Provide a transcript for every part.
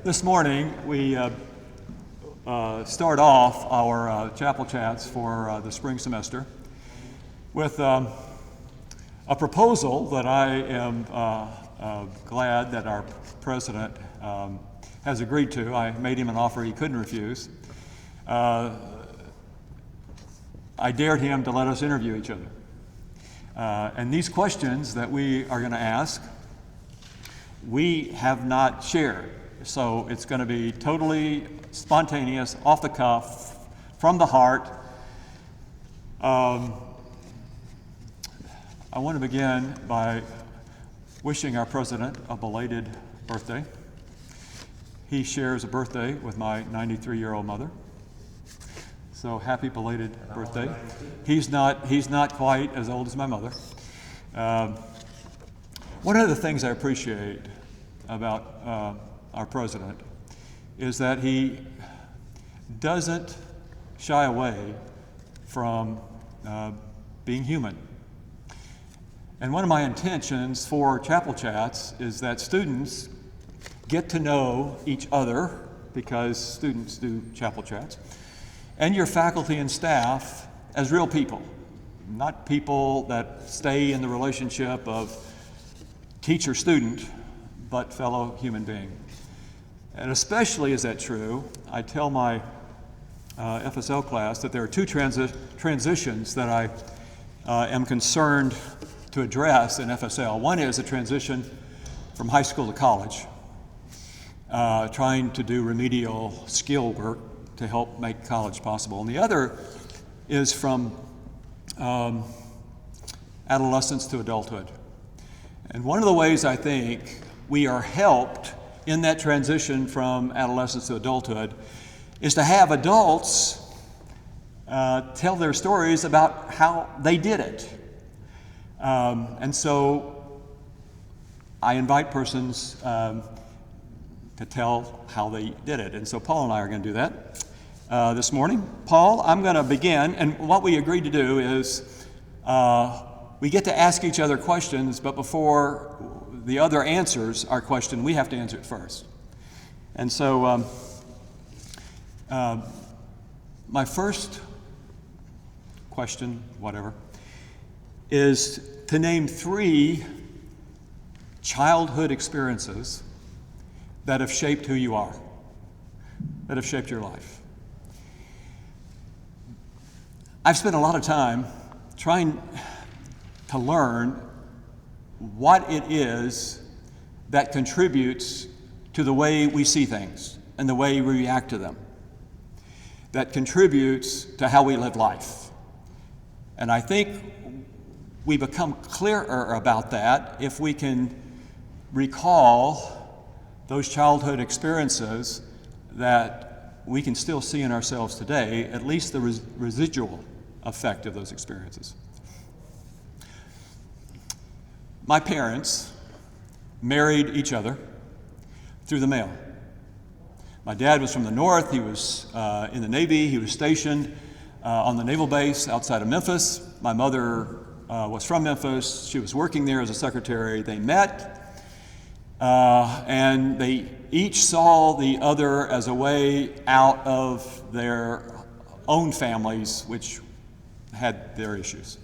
This morning, we start off our chapel chats for the spring semester with a proposal that I am glad that our president has agreed to. I made him an offer he couldn't refuse. I dared him to let us interview each other. And these questions that we are going to ask, we have not shared. So it's going to be totally spontaneous, off the cuff, from the heart. I want to begin by wishing our president a belated birthday. He shares a birthday with my 93-year-old mother. So happy belated birthday. He's not quite as old as my mother. One of the things I appreciate about our president is that he doesn't shy away from being human. And one of my intentions for chapel chats is that students get to know each other, because students do chapel chats, and your faculty and staff as real people, not people that stay in the relationship of teacher-student, but fellow human being. And especially is that true, I tell my FSL class that there are two transitions that I am concerned to address in FSL. One is a transition from high school to college, trying to do remedial skill work to help make college possible. And the other is from adolescence to adulthood. And one of the ways I think we are helped in that transition from adolescence to adulthood is to have adults tell their stories about how they did it. And so I invite persons to tell how they did it. And so Paul and I are going to do that this morning. Paul, I'm going to begin, and what we agreed to do is we get to ask each other questions, but before the other answers our question, we have to answer it first. And so my first question, whatever, is to name 3 childhood experiences that have shaped who you are, that have shaped your life. I've spent a lot of time trying to learn what it is that contributes to the way we see things and the way we react to them, that contributes to how we live life. And I think we become clearer about that if we can recall those childhood experiences that we can still see in ourselves today, at least the residual effect of those experiences. My parents married each other through the mail. My dad was from the north. He was in the Navy. He was stationed on the naval base outside of Memphis. My mother was from Memphis. She was working there as a secretary. They met, and they each saw the other as a way out of their own families, which had their issues.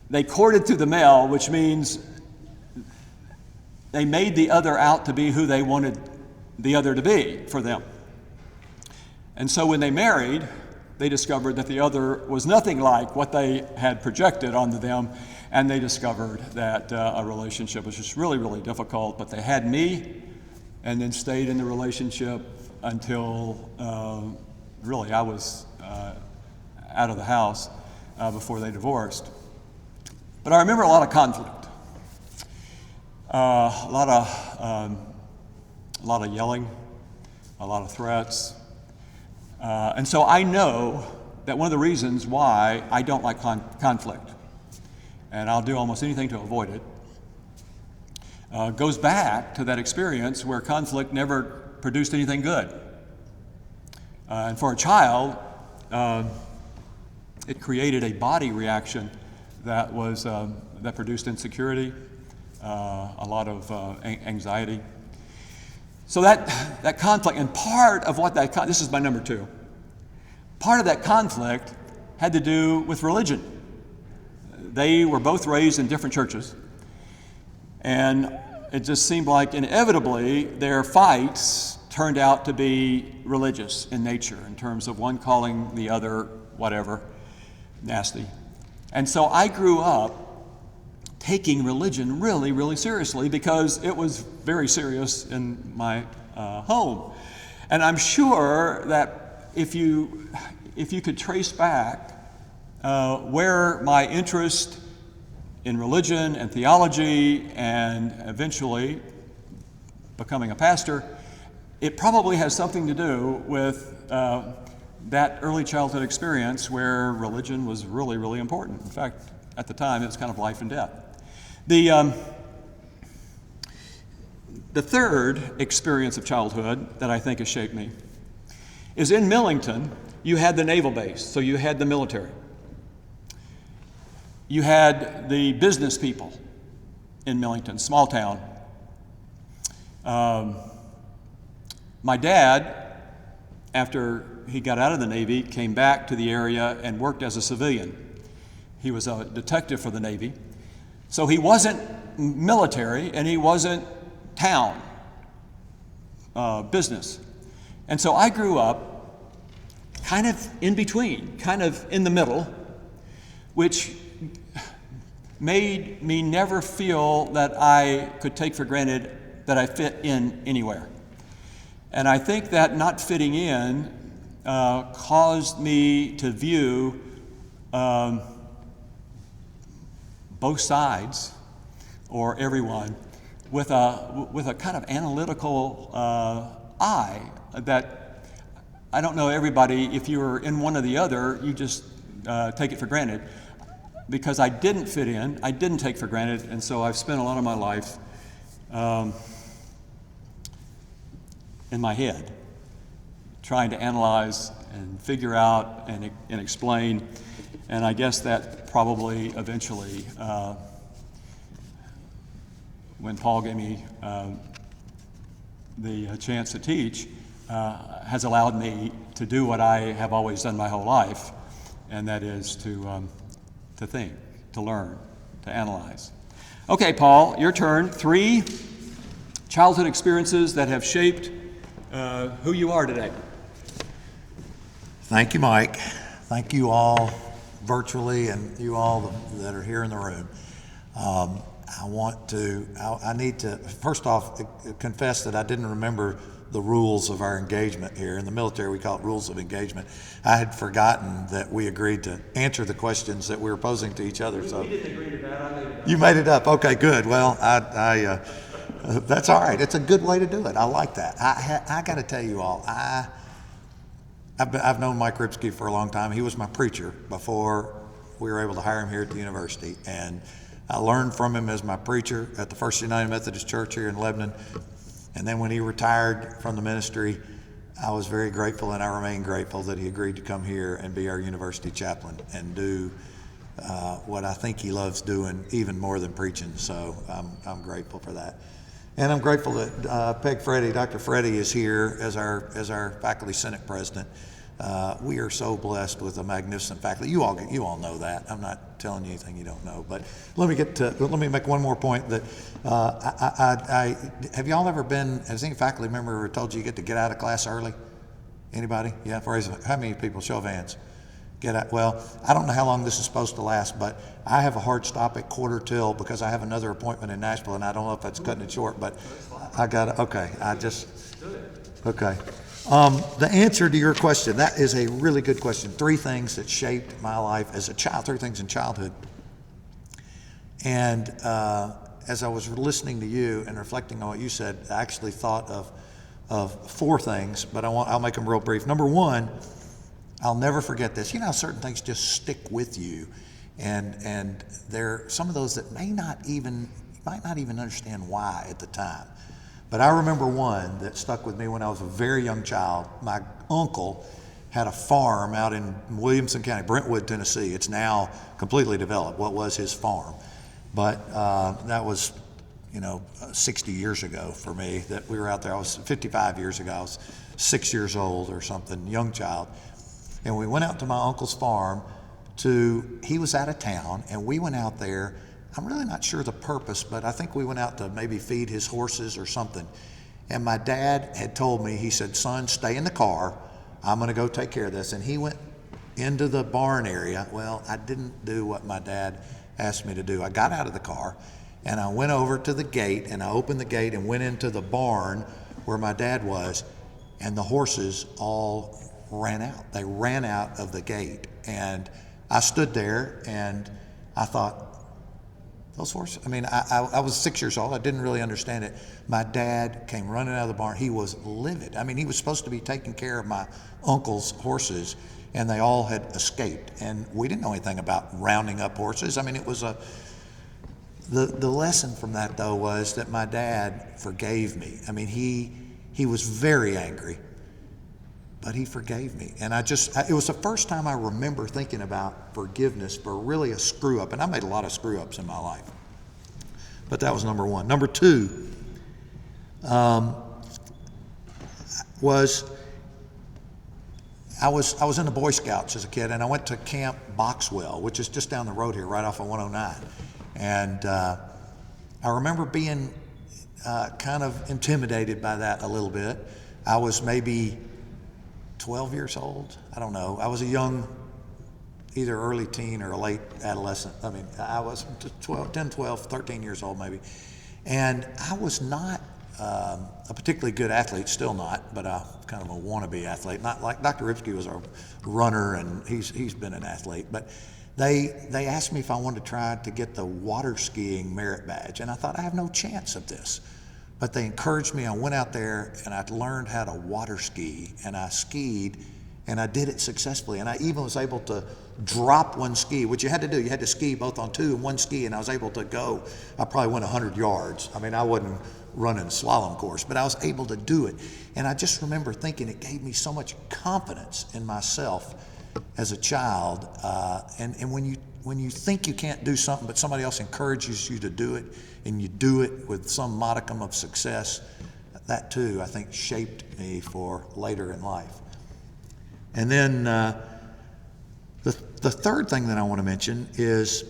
They courted through the mail, which means they made the other out to be who they wanted the other to be for them. And so when they married, they discovered that the other was nothing like what they had projected onto them, and they discovered that a relationship was just really, really difficult. But they had me, and then stayed in the relationship until really I was out of the house before they divorced. But I remember a lot of conflict, a lot of yelling, a lot of threats. And so I know that one of the reasons why I don't like conflict, and I'll do almost anything to avoid it, goes back to that experience where conflict never produced anything good. And for a child, it created a body reaction that produced insecurity, a lot of anxiety. So that conflict, and part of what this is my number 2, part of that conflict had to do with religion. They were both raised in different churches, and it just seemed like inevitably their fights turned out to be religious in nature, in terms of one calling the other whatever, nasty. And so I grew up taking religion really, really seriously, because it was very serious in my home. And I'm sure that if you could trace back where my interest in religion and theology and eventually becoming a pastor, it probably has something to do with that early childhood experience where religion was really, really important. In fact, at the time, it was kind of life and death. The third experience of childhood that I think has shaped me is in Millington. You had the naval base, so you had the military. You had the business people in Millington, small town. My dad, after he got out of the Navy, came back to the area and worked as a civilian. He was a detective for the Navy. So he wasn't military and he wasn't town business. And so I grew up kind of in between, kind of in the middle, which made me never feel that I could take for granted that I fit in anywhere. And I think that not fitting in caused me to view both sides, or everyone, with a kind of analytical eye. That I don't know everybody, if you were in one or the other, you just take it for granted. Because I didn't fit in, I didn't take for granted, and so I've spent a lot of my life in my head, trying to analyze and figure out and explain. And I guess that probably eventually, when Paul gave me the chance to teach, has allowed me to do what I have always done my whole life, and that is to think, to learn, to analyze. Okay, Paul, your turn. 3 childhood experiences that have shaped who you are today. Thank you, Mike. Thank you all virtually and you all that are here in the room. I need to, first off, confess that I didn't remember the rules of our engagement here. In the military, we call it rules of engagement. I had forgotten that we agreed to answer the questions that we were posing to each other. We didn't agree to that. I made it up. You made it up. Okay, good. Well, that's all right. It's a good way to do it. I like that. I got to tell you all, I've known Mike Ripsky for a long time. He was my preacher before we were able to hire him here at the university. And I learned from him as my preacher at the First United Methodist Church here in Lebanon. And then when he retired from the ministry, I was very grateful, and I remain grateful that he agreed to come here and be our university chaplain and do what I think he loves doing even more than preaching. So I'm grateful for that. And I'm grateful that Dr. Freddie is here as our faculty senate president. We are so blessed with a magnificent faculty. You all know that. I'm not telling you anything you don't know. But let me make one more point. That have y'all ever been? Has any faculty member ever told you get to get out of class early? Anybody? Yeah. How many people? Show of hands. Get out. Well, I don't know how long this is supposed to last, but I have a hard stop at 1:45 because I have another appointment in Nashville, and I don't know if that's cutting it short. But I got it. Okay. Okay. The answer to your question, that is a really good question. 3 things that shaped my life as a child, 3 things in childhood. And as I was listening to you and reflecting on what you said, I actually thought of 4 things, but I'll make them real brief. Number 1, I'll never forget this. You know how certain things just stick with you, and there are some of those that you might not even understand why at the time. But I remember one that stuck with me when I was a very young child. My uncle had a farm out in Williamson County, Brentwood, Tennessee. It's now completely developed. What was his farm? But that was, 60 years ago for me that we were out there. I was 55 years ago. I was 6 years old or something, young child. And we went out to my uncle's farm he was out of town, and we went out there. I'm really not sure the purpose, but I think we went out to maybe feed his horses or something. And my dad had told me, he said, son, stay in the car. I'm going to go take care of this. And he went into the barn area. Well, I didn't do what my dad asked me to do. I got out of the car and I went over to the gate, and I opened the gate and went into the barn where my dad was, and the horses all ran out. They ran out of the gate. And I stood there and I thought, those horses, I was 6 years old. I didn't really understand it. My dad came running out of the barn. He was livid. He was supposed to be taking care of my uncle's horses, and they all had escaped. And we didn't know anything about rounding up horses. It was the lesson from that, though, was that my dad forgave me. He was very angry, but he forgave me. And it was the first time I remember thinking about forgiveness for really a screw up. And I made a lot of screw ups in my life, but that was number one. Number two was I was in the Boy Scouts as a kid, and I went to Camp Boxwell, which is just down the road here, right off of 109. And I remember being kind of intimidated by that a little bit. I was maybe 12 years old. I don't know. I was a young, either early teen or a late adolescent. I was 10, 12, 13 years old maybe. And I was not a particularly good athlete, still not, but kind of a wannabe athlete. Not like Dr. Ripsky was a runner, and he's been an athlete. But they asked me if I wanted to try to get the water skiing merit badge, and I thought I have no chance of this. But they encouraged me. I went out there and I learned how to water ski, and I skied, and I did it successfully. And I even was able to drop one ski, which you had to do. You had to ski both on two and one ski, and I was able to go. I probably went 100 yards. I wasn't running a slalom course, but I was able to do it. And I just remember thinking it gave me so much confidence in myself as a child. And when you think you can't do something, but somebody else encourages you to do it, and you do it with some modicum of success, that too, I think, shaped me for later in life. And then the third thing that I want to mention is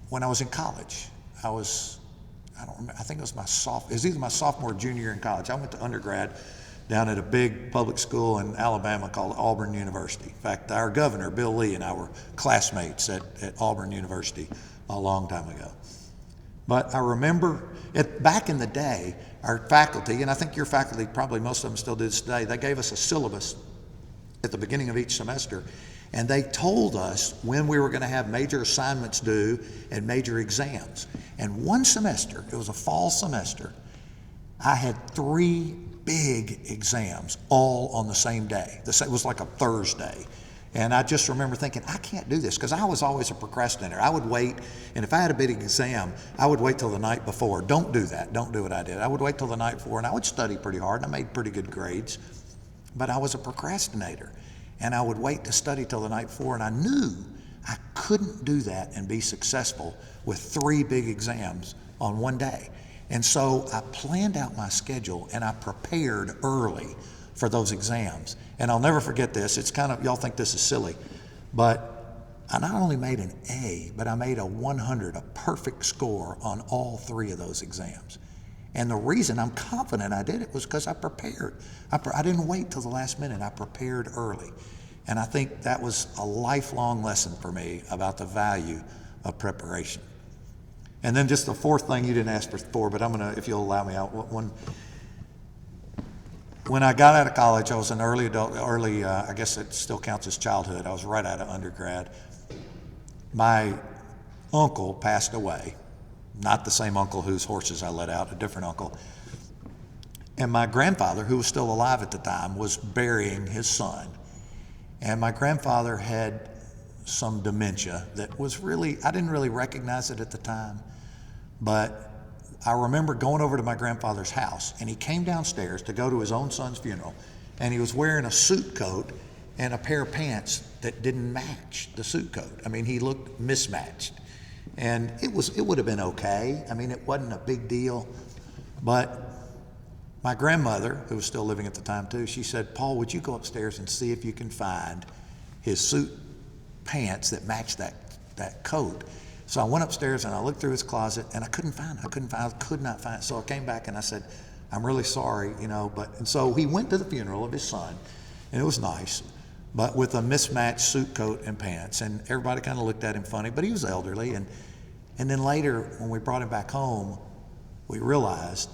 when I was in college. I don't remember, I think it was either my sophomore or junior year in college. I went to undergrad down at a big public school in Alabama called Auburn University. In fact, our governor, Bill Lee, and I were classmates at Auburn University a long time ago. But I remember back in the day, our faculty, and I think your faculty, probably most of them still do this today, they gave us a syllabus at the beginning of each semester, and they told us when we were going to have major assignments due and major exams. And one semester, it was a fall semester, I had 3 big exams all on the same day. It was like a Thursday. And I just remember thinking, I can't do this, because I was always a procrastinator. I would wait, and if I had a big exam, I would wait till the night before. Don't do that. Don't do what I did. I would wait till the night before, and I would study pretty hard, and I made pretty good grades. But I was a procrastinator, and I would wait to study till the night before, and I knew I couldn't do that and be successful with 3 big exams on one day. And so I planned out my schedule, and I prepared early for those exams. And I'll never forget this. It's kind of, y'all think this is silly, but I not only made an A, but I made a 100, a perfect score on all 3 of those exams. And the reason I'm confident I did it was because I prepared. I didn't wait till the last minute. I prepared early. And I think that was a lifelong lesson for me about the value of preparation. And then just the fourth thing, you didn't ask for, but I'm gonna, if you'll allow me out, when I got out of college, I was an early adult, I guess it still counts as childhood. I was right out of undergrad. My uncle passed away, not the same uncle whose horses I let out, a different uncle. And my grandfather, who was still alive at the time, was burying his son. And my grandfather had some dementia that was really, I didn't really recognize it at the time, but I remember going over to my grandfather's house, and he came downstairs to go to his own son's funeral, and he was wearing a suit coat and a pair of pants that didn't match the suit coat. I mean, he looked mismatched. And it would have been okay. I mean, it wasn't a big deal. But my grandmother, who was still living at the time too, she said, "Paul, would you go upstairs and see if you can find his suit pants that matched that coat?" So I went upstairs and I looked through his closet and I could not find it. So I came back and I said, "I'm really sorry, and so he went to the funeral of his son, and it was nice, but with a mismatched suit coat and pants, and everybody kind of looked at him funny, but he was elderly, and then later when we brought him back home, we realized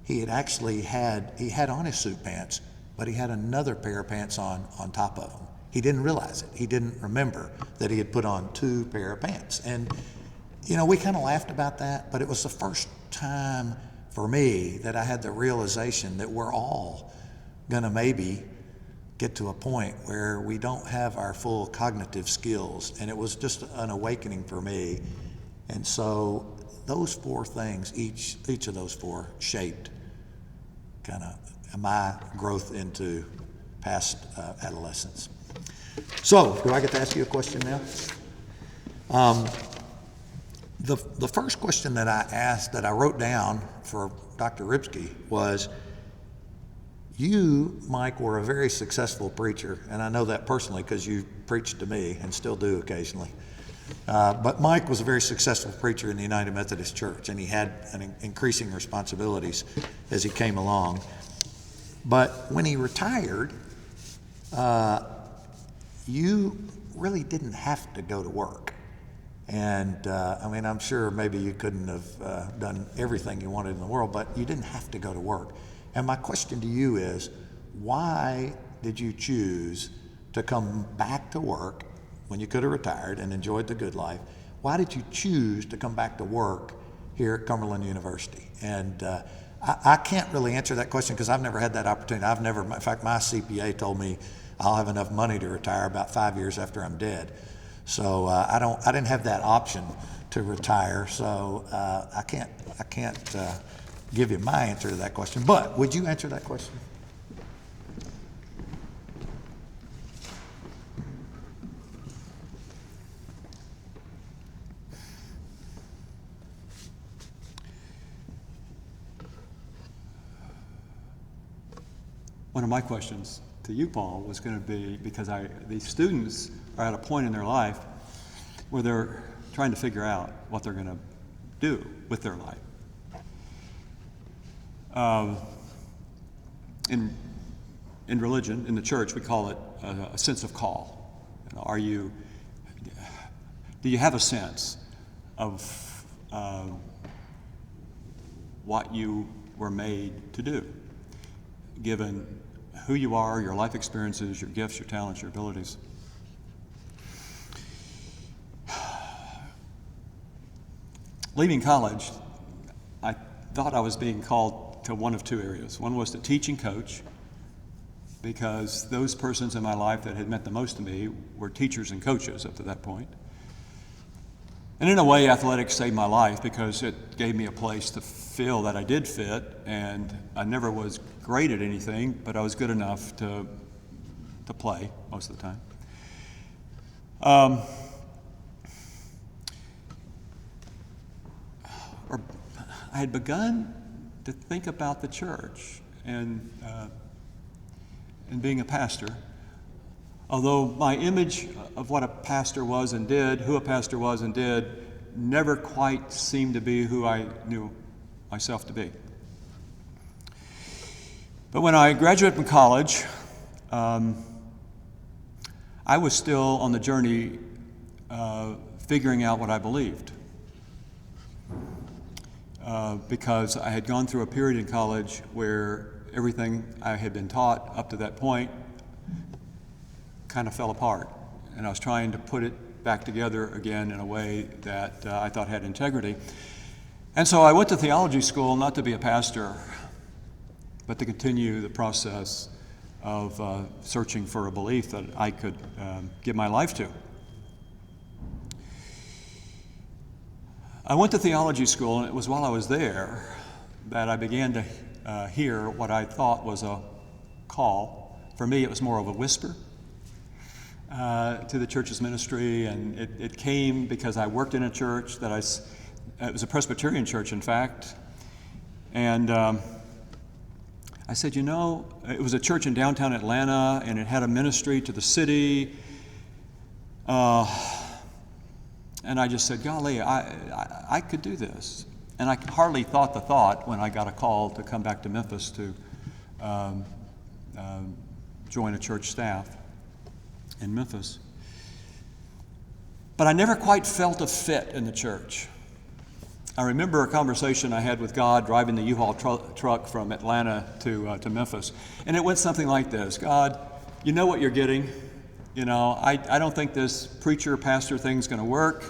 he had on his suit pants, but he had another pair of pants on top of them. He didn't realize it. He didn't remember that he had put on two pair of pants. And, we kind of laughed about that, but it was the first time for me that I had the realization that we're all gonna maybe get to a point where we don't have our full cognitive skills. And it was just an awakening for me. And so those four things, each of those four shaped kind of my growth into past adolescence. So, do I get to ask you a question now? The first question that I asked, that I wrote down for Dr. Ripsky was, you, Mike, were a very successful preacher, and I know that personally because you preached to me and still do occasionally. But Mike was a very successful preacher in the United Methodist Church, and he had increasing responsibilities as he came along. But when he retired, you really didn't have to go to work. And I'm sure maybe you couldn't have done everything you wanted in the world, but you didn't have to go to work. And my question to you is, why did you choose to come back to work when you could have retired and enjoyed the good life? Why did you choose to come back to work here at Cumberland University? And I can't really answer that question because I've never had that opportunity. In fact, my CPA told me I'll have enough money to retire about 5 years after I'm dead. So I didn't have that option to retire. So I can't give you my answer to that question. But would you answer that question? One of my questions to you, Paul, was going to be, because these students are at a point in their life where they're trying to figure out what they're going to do with their life. In religion, in the church, we call it a sense of call. Do you have a sense of what you were made to do, given who you are, your life experiences, your gifts, your talents, your abilities? Leaving college, I thought I was being called to one of two areas. One was to teach and coach, because those persons in my life that had meant the most to me were teachers and coaches up to that point. And in a way, athletics saved my life because it gave me a place to feel that I did fit, and I never was great at anything, but I was good enough to play most of the time. I had begun to think about the church and being a pastor, although my image of what a pastor was and did, who a pastor was and did, never quite seemed to be who I knew myself to be. But when I graduated from college, I was still on the journey figuring out what I believed. Because I had gone through a period in college where everything I had been taught up to that point kind of fell apart. And I was trying to put it back together again in a way that I thought had integrity. And so I went to theology school not to be a pastor, but to continue the process of searching for a belief that I could give my life to. I went to theology school, and it was while I was there that I began to hear what I thought was a call. For me, it was more of a whisper. to the church's ministry, and it came because I worked in a church that it was a Presbyterian church, in fact, and I said, it was a church in downtown Atlanta, and it had a ministry to the city, and I just said, golly, I could do this. And I hardly thought the thought when I got a call to come back to Memphis to join a church staff in Memphis. But I never quite felt a fit in the church. I remember a conversation I had with God driving the U-Haul truck from Atlanta to Memphis. And it went something like this: God, you know what you're getting. I don't think this preacher-pastor thing's going to work.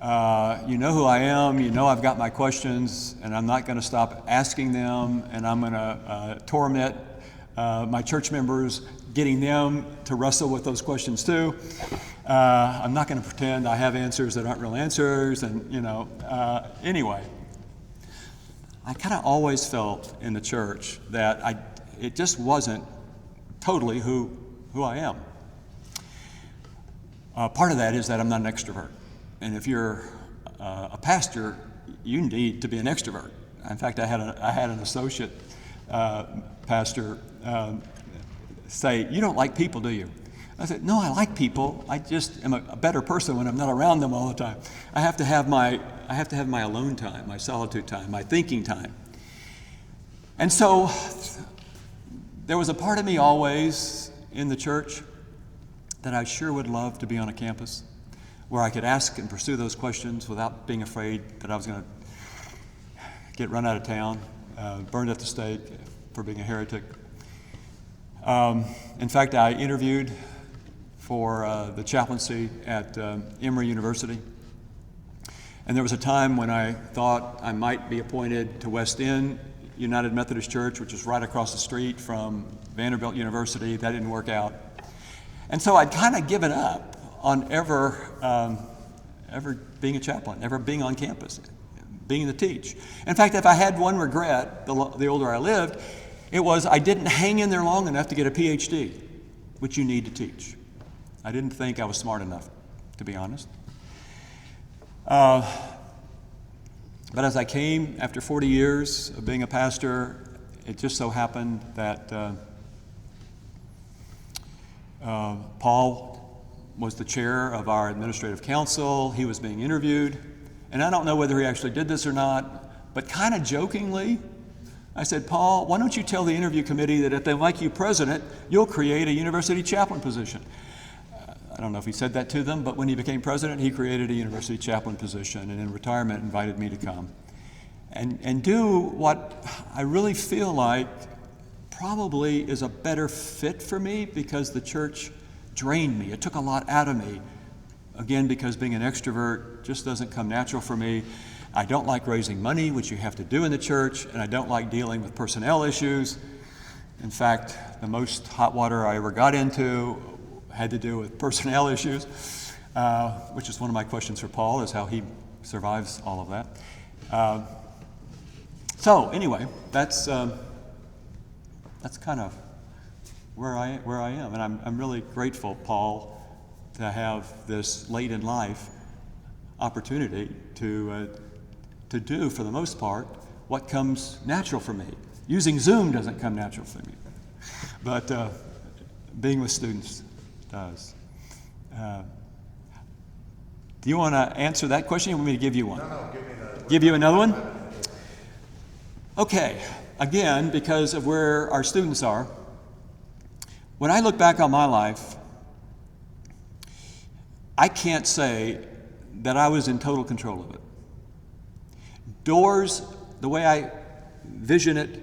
You know who I am. You know I've got my questions, and I'm not going to stop asking them, and I'm going to torment my church members, getting them to wrestle with those questions too. I'm not going to pretend I have answers that aren't real answers, and anyway. I kind of always felt in the church that it just wasn't totally who I am. Part of that is that I'm not an extrovert. And if you're a pastor, you need to be an extrovert. In fact, I had an associate pastor say, "You don't like people, do you?" I said, "No, I like people. I just am a better person when I'm not around them all the time. I have to have my alone time, my solitude time, my thinking time." And so there was a part of me always in the church that I sure would love to be on a campus where I could ask and pursue those questions without being afraid that I was going to get run out of town, burned at the stake for being a heretic. In fact, I interviewed for the chaplaincy at Emory University. And there was a time when I thought I might be appointed to West End United Methodist Church, which is right across the street from Vanderbilt University. That didn't work out. And so I'd kind of given up on ever being a chaplain, ever being on campus, being to teach. In fact, if I had one regret, the older I lived, it was I didn't hang in there long enough to get a PhD, which you need to teach. I didn't think I was smart enough, to be honest. But as I came after 40 years of being a pastor, it just so happened that Paul was the chair of our administrative council. He was being interviewed. And I don't know whether he actually did this or not, but kind of jokingly, I said, "Paul, why don't you tell the interview committee that if they like you president, you'll create a university chaplain position?" I don't know if he said that to them, but when he became president, he created a university chaplain position, and in retirement invited me to come and do what I really feel like probably is a better fit for me, because the church drained me. It took a lot out of me. Again, because being an extrovert just doesn't come natural for me. I don't like raising money, which you have to do in the church, and I don't like dealing with personnel issues. In fact, the most hot water I ever got into had to do with personnel issues, which is one of my questions for Paul, is how he survives all of that. So anyway, that's kind of where I am, and I'm really grateful, Paul, to have this late in life opportunity to do, for the most part, what comes natural for me. Using Zoom doesn't come natural for me, but being with students does. Do you want to answer that question, or you want me to give you one? No, give me another one. Give you another one? Okay, again, because of where our students are, when I look back on my life, I can't say that I was in total control of it. Doors, the way I vision it,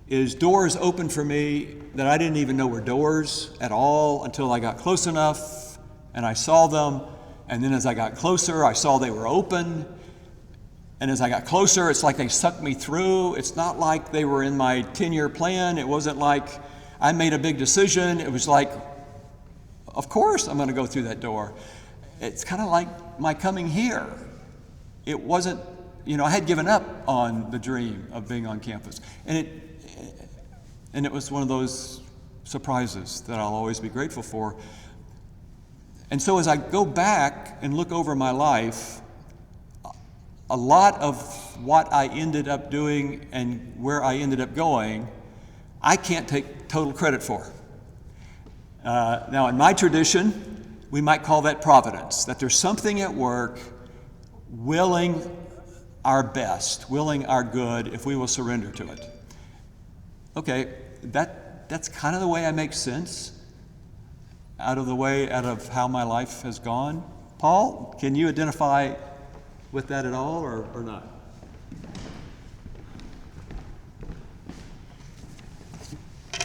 is doors open for me that I didn't even know were doors at all until I got close enough and I saw them. And then as I got closer, I saw they were open. And as I got closer, it's like they sucked me through. It's not like they were in my 10-year plan. It wasn't like I made a big decision. It was like, of course I'm going to go through that door. It's kind of like my coming here. It wasn't, I had given up on the dream of being on campus. And it was one of those surprises that I'll always be grateful for. And so as I go back and look over my life, a lot of what I ended up doing and where I ended up going, I can't take total credit for. Now, in my tradition, we might call that providence, that there's something at work willing our best, willing our good, if we will surrender to it. Okay, that's kind of the way I make sense out of how my life has gone. Paul, can you identify with that at all or not?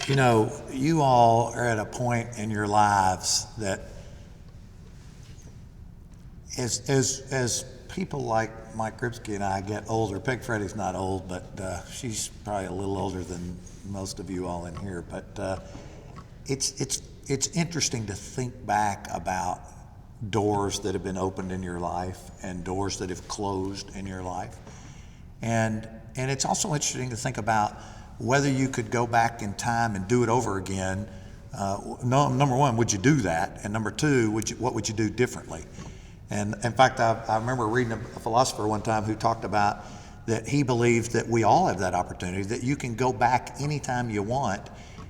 You know, you all are at a point in your lives that as people like Mike Ripsky and I get older, Peg Freddy's not old, but she's probably a little older than most of you all in here, but it's interesting to think back about doors that have been opened in your life and doors that have closed in your life. And it's also interesting to think about whether you could go back in time and do it over again. Number one, would you do that? And number two, what would you do differently? And in fact, I remember reading a philosopher one time who talked about that he believed that we all have that opportunity, that you can go back anytime you want.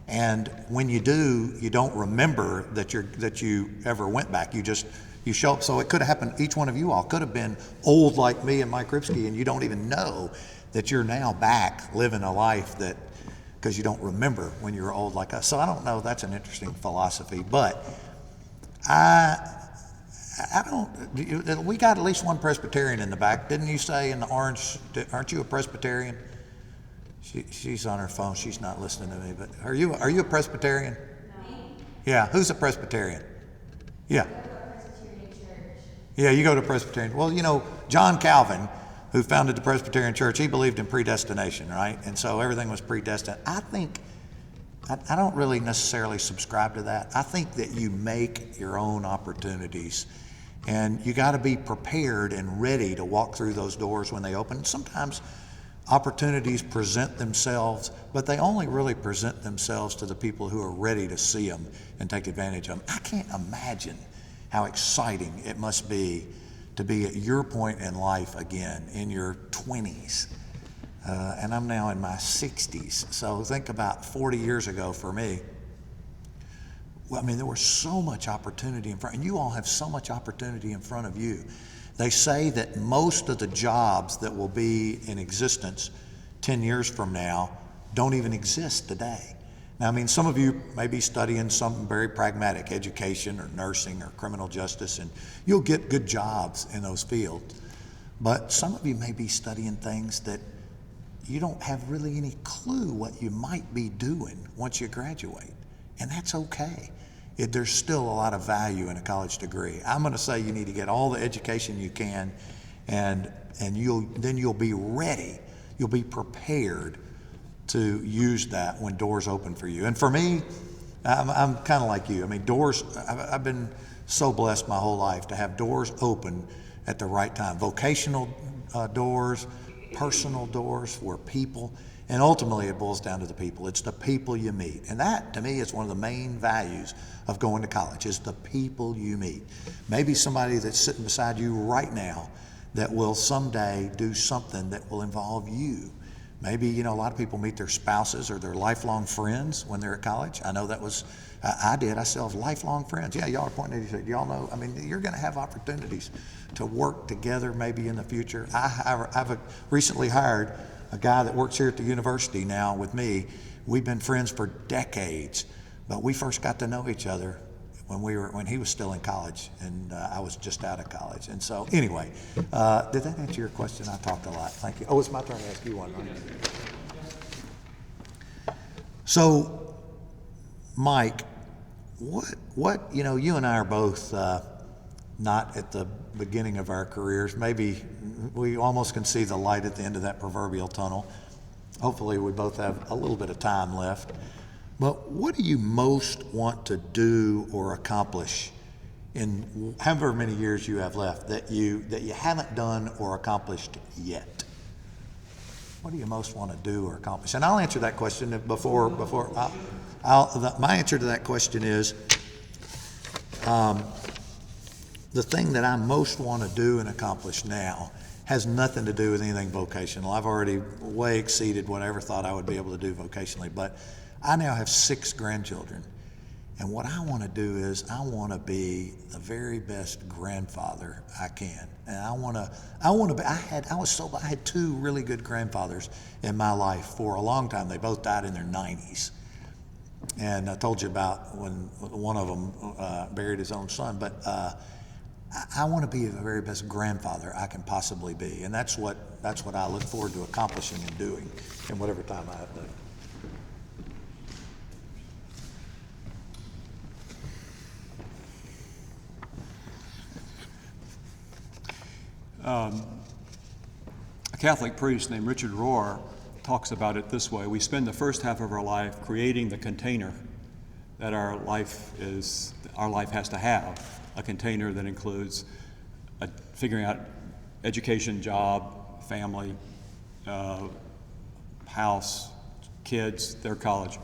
And when you do, you don't remember that you ever went back. You show up. So it could have happened. Each one of you all could have been old like me and Mike Ripsky, and you don't even know that you're now back living a life that, because you don't remember when you were old like us. So I don't know. That's an interesting philosophy, but we got at least one Presbyterian in the back. Didn't you say in the orange? Aren't you a Presbyterian? She's on her phone. She's not listening to me. But are you a Presbyterian? No. Yeah. Who's a Presbyterian? Yeah. I go to a Presbyterian church. Yeah, you go to a Presbyterian. Well, you know, John Calvin, who founded the Presbyterian Church, he believed in predestination, right? And so everything was predestined. I don't really necessarily subscribe to that. I think that you make your own opportunities, and you got to be prepared and ready to walk through those doors when they open. Sometimes opportunities present themselves, but they only really present themselves to the people who are ready to see them and take advantage of them. I can't imagine how exciting it must be to be at your point in life again, in your 20s. And I'm now in my 60s. So think about 40 years ago for me. Well, I mean, there was so much opportunity in front, and you all have so much opportunity in front of you. They say that most of the jobs that will be in existence 10 years from now don't even exist today. Now, I mean, some of you may be studying something very pragmatic, education or nursing or criminal justice, and you'll get good jobs in those fields. But some of you may be studying things that you don't have really any clue what you might be doing once you graduate, and that's okay. There's still a lot of value in a college degree. I'm going to say you need to get all the education you can, and you'll be ready. You'll be prepared to use that when doors open for you. And for me, I'm kind of like you. I mean, doors. I've been so blessed my whole life to have doors open at the right time. Vocational doors, personal doors for people. And ultimately, it boils down to the people. It's the people you meet. And that, to me, is one of the main values of going to college, is the people you meet. Maybe somebody that's sitting beside you right now that will someday do something that will involve you. Maybe, you know, a lot of people meet their spouses or their lifelong friends when they're at college. I know that was, I did. I still have lifelong friends. Yeah, y'all are pointing at each other. Y'all know, I mean, you're going to have opportunities to work together maybe in the future. I've recently hired a guy that works here at the university now with me. We've been friends for decades, but we first got to know each other when he was still in college and I was just out of college. And so anyway, did that answer your question? I talked a lot. Thank you. Oh, it's my turn to ask you one, right? So, Mike, what you know, you and I are both not at the beginning of our careers. Maybe we almost can see the light at the end of that proverbial tunnel. Hopefully we both have a little bit of time left. But what do you most want to do or accomplish in however many years you have left that you haven't done or accomplished yet? What do you most want to do or accomplish? And I'll answer that question my answer to that question is, the thing that I most want to do and accomplish now has nothing to do with anything vocational. I've already way exceeded what I ever thought I would be able to do vocationally, but I now have 6 grandchildren. And what I want to do is I want to be the very best grandfather I can. And I had 2 really good grandfathers in my life for a long time. They both died in their 90s. And I told you about when one of them buried his own son, but I want to be the very best grandfather I can possibly be. And that's what I look forward to accomplishing and doing in whatever time I have to. A Catholic priest named Richard Rohr talks about it this way. We spend the first half of our life creating the container that our life has to have, a container that includes figuring out education, job, family, house, kids, their college.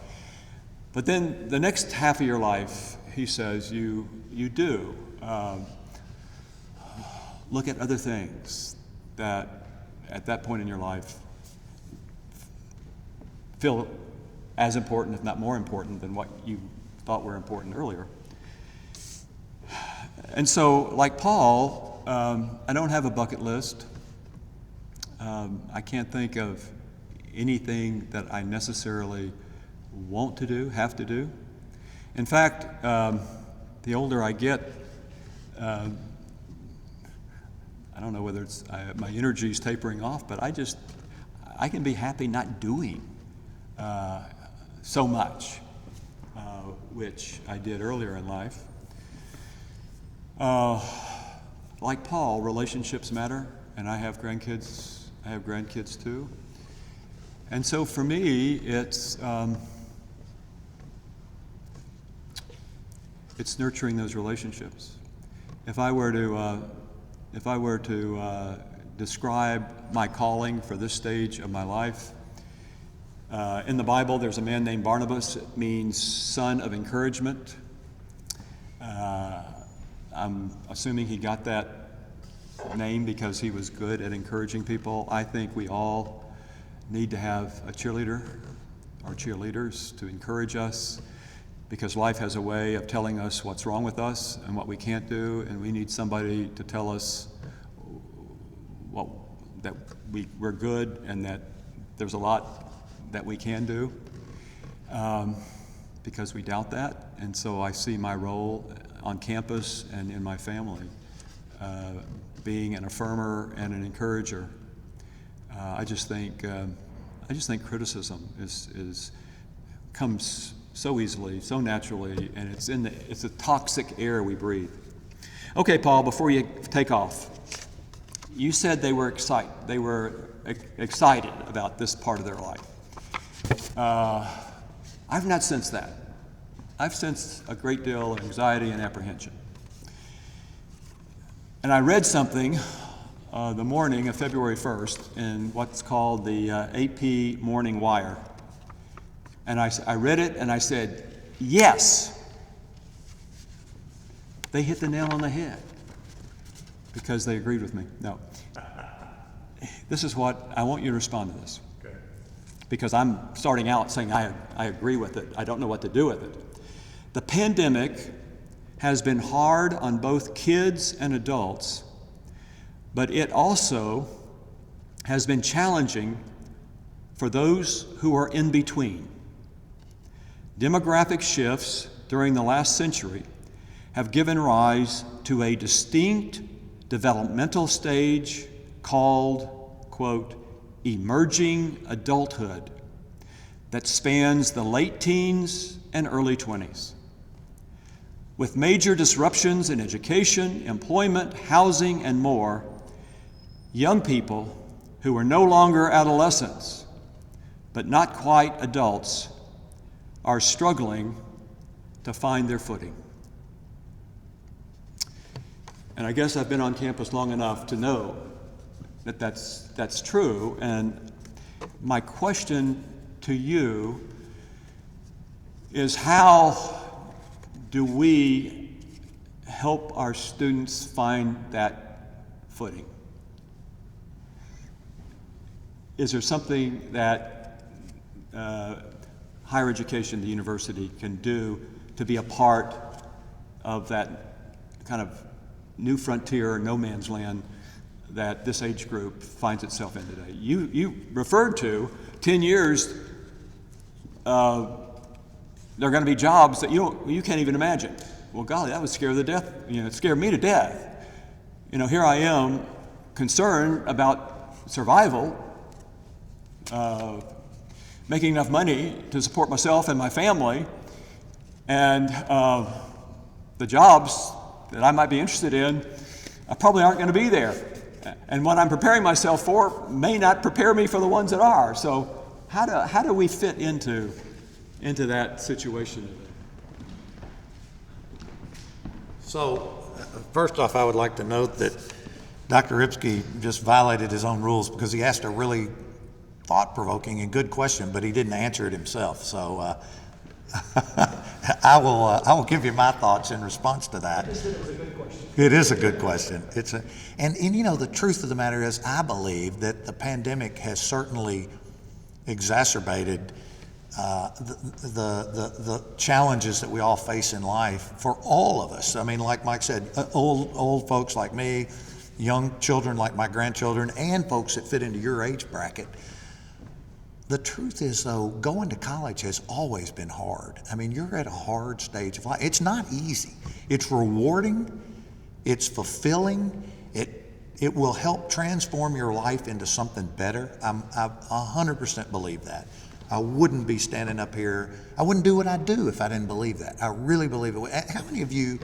But then the next half of your life, he says, you do look at other things that at that point in your life feel as important, if not more important, than what you thought were important earlier. And so, like Paul, I don't have a bucket list. I can't think of anything that I necessarily want to do, have to do. In fact, the older I get, I don't know whether my energy is tapering off, but I can be happy not doing so much, which I did earlier in life. Like Paul, relationships matter, and I have grandkids. I have grandkids too. And so for me, it's nurturing those relationships. If I were to describe my calling for this stage of my life, in the Bible, there's a man named Barnabas. It means son of encouragement. I'm assuming he got that name because he was good at encouraging people. I think we all need to have a cheerleader or cheerleaders to encourage us, because life has a way of telling us what's wrong with us and what we can't do, and we need somebody to tell us that we're good and that there's a lot that we can do, because we doubt that. And so I see my role on campus and in my family being an affirmer and an encourager. I just think criticism comes so easily, so naturally, and it's a toxic air we breathe. Okay, Paul, before you take off, you said they were excited about this part of their life. I've not sensed that. I've sensed a great deal of anxiety and apprehension. And I read something the morning of February 1st in what's called the AP Morning Wire. And I read it and I said, yes, they hit the nail on the head, because they agreed with me. No. This is what I want you to respond to this. Okay. Because I'm starting out saying I agree with it. I don't know what to do with it. The pandemic has been hard on both kids and adults, but it also has been challenging for those who are in between. Demographic shifts during the last century have given rise to a distinct developmental stage called, quote, emerging adulthood that spans the late teens and early 20s. With major disruptions in education, employment, housing, and more, young people who are no longer adolescents, but not quite adults, are struggling to find their footing. And I guess I've been on campus long enough to know that that's true. And my question to you is, how do we help our students find that footing? Is there something that higher education, the university, can do to be a part of that kind of new frontier, no man's land that this age group finds itself in today? You referred to 10 years, there are going to be jobs that you can't even imagine. Well, golly, that would scare it scared me to death. Here I am concerned about survival, making enough money to support myself and my family, and the jobs that I might be interested in probably aren't going to be there. And what I'm preparing myself for may not prepare me for the ones that are. So how do we fit into that situation? So, first off, I would like to note that Dr. Ripsky just violated his own rules because he asked a really thought-provoking and good question, but he didn't answer it himself. So, I will give you my thoughts in response to that. It is a good question. And the truth of the matter is, I believe that the pandemic has certainly exacerbated the challenges that we all face in life for all of us. I mean, like Mike said, old folks like me, young children like my grandchildren, and folks that fit into your age bracket. The truth is, though, going to college has always been hard. I mean, you're at a hard stage of life. It's not easy. It's rewarding. It's fulfilling. It will help transform your life into something better. I 100% believe that. I wouldn't be standing up here. I wouldn't do what I do if I didn't believe that. I really believe it. How many of you,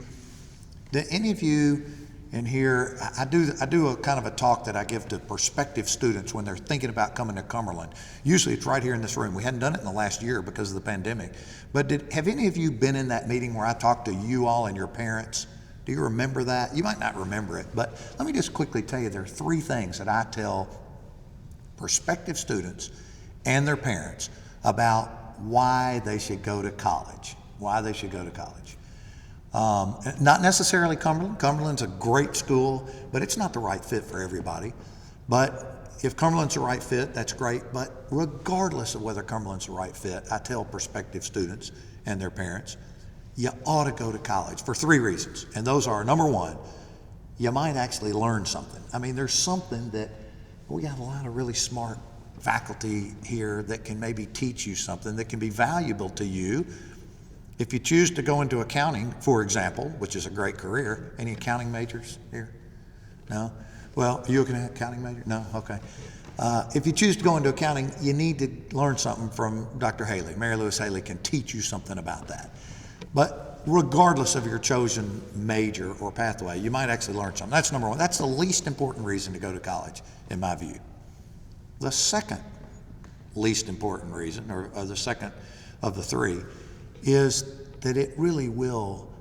do any of you in here, I do a kind of a talk that I give to prospective students when they're thinking about coming to Cumberland. Usually it's right here in this room. We hadn't done it in the last year because of the pandemic. But have any of you been in that meeting where I talked to you all and your parents? Do you remember that? You might not remember it, but let me just quickly tell you there are 3 things that I tell prospective students and their parents about why they should go to college. Why they should go to college. Not necessarily Cumberland. Cumberland's a great school, but it's not the right fit for everybody. But if Cumberland's the right fit, that's great. But regardless of whether Cumberland's the right fit, I tell prospective students and their parents, you ought to go to college for 3 reasons. And those are, number 1, you might actually learn something. I mean, there's something that we have a lot of really smart faculty here that can maybe teach you something that can be valuable to you. If you choose to go into accounting, for example, which is a great career, any accounting majors here? No? Well, are you an accounting major? No? Okay. If you choose to go into accounting, you need to learn something from Dr. Haley. Mary Louise Haley can teach you something about that. But regardless of your chosen major or pathway, you might actually learn something. That's number 1. That's the least important reason to go to college, in my view. The second least important reason, or the second of the 3, is that it really will,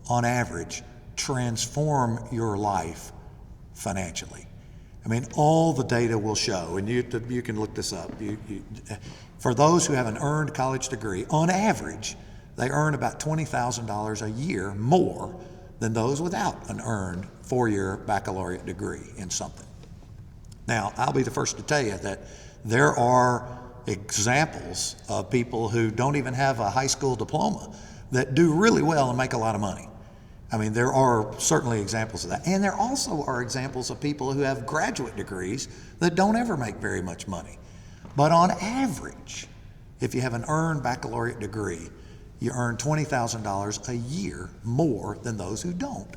on average, transform your life financially. I mean, all the data will show, and you can look this up. For those who have an earned college degree, on average, they earn about $20,000 a year more than those without an earned 4-year baccalaureate degree in something. Now, I'll be the first to tell you that there are examples of people who don't even have a high school diploma that do really well and make a lot of money. I mean, there are certainly examples of that. And there also are examples of people who have graduate degrees that don't ever make very much money. But on average, if you have an earned baccalaureate degree, you earn $20,000 a year more than those who don't.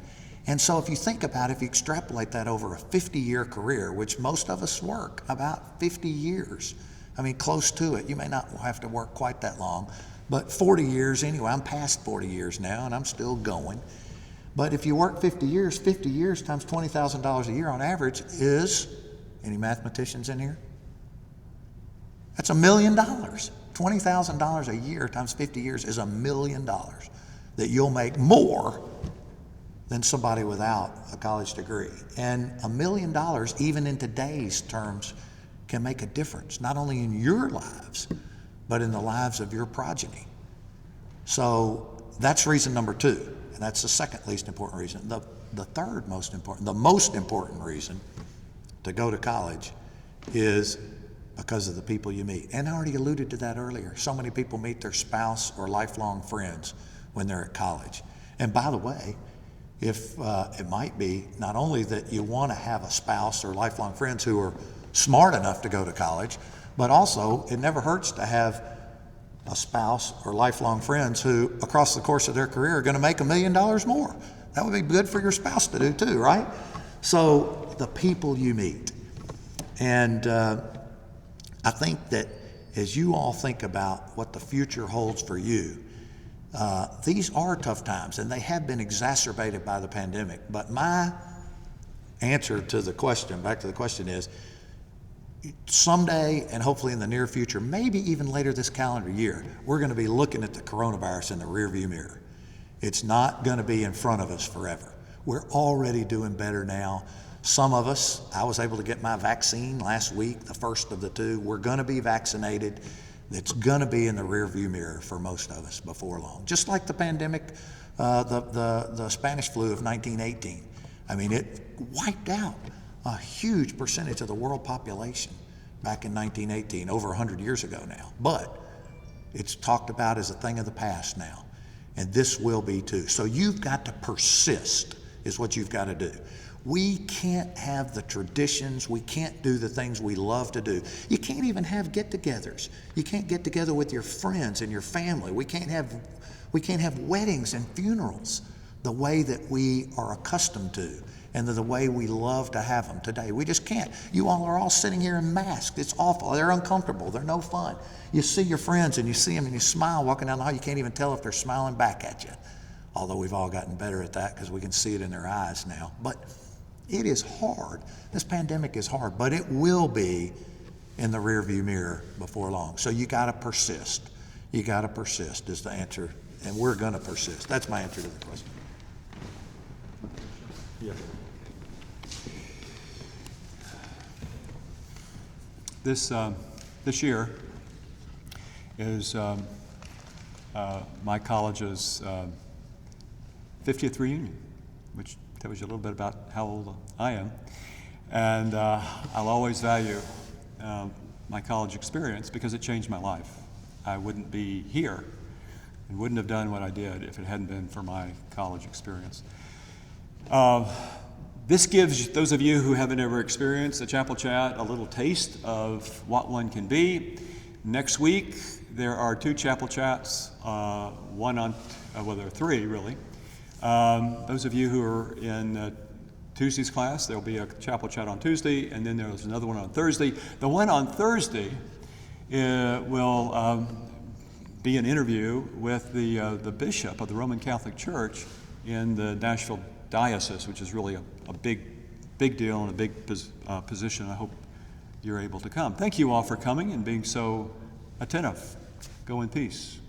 And so if you think about it, if you extrapolate that over a 50-year career, which most of us work about 50 years, I mean, close to it. You may not have to work quite that long, but 40 years anyway. I'm past 40 years now, and I'm still going. But if you work 50 years times $20,000 a year on average is, any mathematicians in here? That's $1 million. $20,000 a year times 50 years is $1 million that you'll make more than somebody without a college degree. And $1 million, even in today's terms, can make a difference, not only in your lives, but in the lives of your progeny. So that's reason number two, and that's the second least important reason. The third most important, the most important reason to go to college is because of the people you meet. And I already alluded to that earlier. So many people meet their spouse or lifelong friends when they're at college. And by the way, if it might be not only that you want to have a spouse or lifelong friends who are smart enough to go to college, but also it never hurts to have a spouse or lifelong friends who across the course of their career are going to make $1 million more. That would be good for your spouse to do too, right? So the people you meet. And I think that as you all think about what the future holds for you, these are tough times, and they have been exacerbated by the pandemic. But my answer to the question, back to the question, is someday, and hopefully in the near future, maybe even later this calendar year, we're going to be looking at the coronavirus in the rearview mirror. It's not going to be in front of us forever. We're already doing better now. Some of us, I was able to get my vaccine last week, the first of the two. We're going to be vaccinated. It's going to be in the rearview mirror for most of us before long. Just like the pandemic, the Spanish flu of 1918. I mean, it wiped out a huge percentage of the world population back in 1918, over 100 years ago now. But it's talked about as a thing of the past now. And this will be too. So you've got to persist, is what you've got to do. We can't have the traditions. We can't do the things we love to do. You can't even have get-togethers. You can't get together with your friends and your family. We can't have weddings and funerals the way that we are accustomed to and the way we love to have them today. We just can't. You all are all sitting here in masks. It's awful. They're uncomfortable. They're no fun. You see your friends and you see them and you smile walking down the hall. You can't even tell if they're smiling back at you. Although we've all gotten better at that because we can see it in their eyes now. But it is hard. This pandemic is hard, but it will be in the rearview mirror before long. So you got to persist. You got to persist is the answer, and we're going to persist. That's my answer to the question. Yeah. This year is my college's 50th reunion, which tells you a little bit about how old I am. And I'll always value my college experience because it changed my life. I wouldn't be here and wouldn't have done what I did if it hadn't been for my college experience. This gives those of you who haven't ever experienced a chapel chat a little taste of what one can be. Next week, there are 2 chapel chats, one on, well, there are 3 really. Those of you who are in Tuesday's class, there'll be a chapel chat on Tuesday, and then there's another one on Thursday. The one on Thursday will be an interview with the bishop of the Roman Catholic Church in the Nashville diocese, which is really a big deal and a big position. I hope you're able to come. Thank you all for coming and being so attentive. Go in peace.